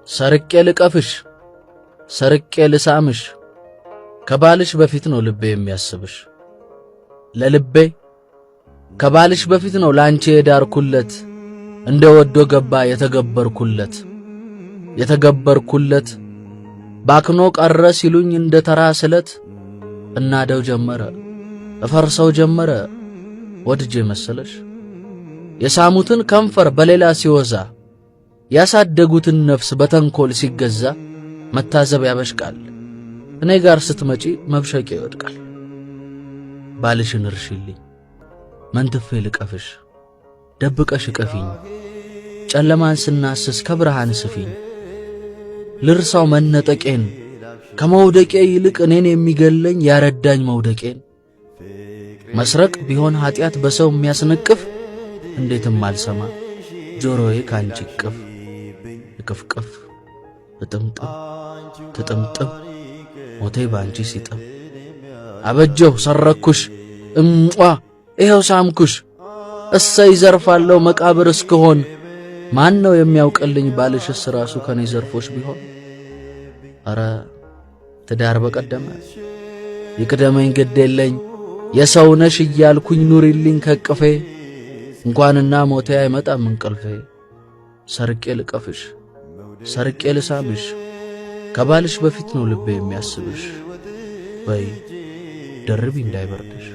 ሰርቄ ልቀፍሽ ሰርቄ ልሳምሽ ከባልሽ በፊት ነው ልቤ የሚያስብሽ ለልቤ ከባልሽ በፊት ነው ላንቺ የዳርኩለት እንደ ወዶ ገባ የተገበርኩለት ባክኖ ቀረ ሲሉኝ እንደ ተራ ስለት እናደው ጀመረ እፈርሰው ጀመረ ወድጄ መሰለሽ የሳሙትን ከንፈር በሌላ ሲወዛ ያሳደጉትን ነፍስ በተንኮል ሲገዛ መታዘብ ያበሽቃል እኔ ጋር ስትመጪ መብሸቄ ይወድቃል ባልሽን እርሽልኝ መንትፌ ልቀፍሽ ደብቀሽ ቀፊኝ ጨለማን ስናስስ ከብርሃን ስፊኝ ልርሳው መነጠቄን ከመውደቄ ይልቅ እኔን የሚገለኝ ያረዳኝ መውደቄን መስረቅ ቢሆን ኃጢአት በሰው የሚያስነቅፍ እንዴትም አልሰማ ጆሮዬ ካንቺ ቅፍ ይቅፍቅፍ ትጥምጥም ሞቴ ባንቺ ሲጥም አበጀው ሰረኩሽ ይሄው ሳምኩሽ እሰይ ዘርፋለው መቃብር እስከሆን ማን ነው የሚያውቅልኝ ባልሽስ ራሱ ከኔ ዘርፎሽ ቢሆን አረ ትዳር በቀደመ ይቅደመኝ ግዴለኝ የሰው ነሽ እያልኩኝ ኑሪልኝ ከቅፌ እንኳንና ሞቴ አይመጣም እንቅልፌ ሰርቄ ልቀፍሽ ሰርቄ ልሳምሽ ከባልሽ በፊት ነው ልቤ የሚያስብሽ በይ ደርቢ እንዳይበርድሽ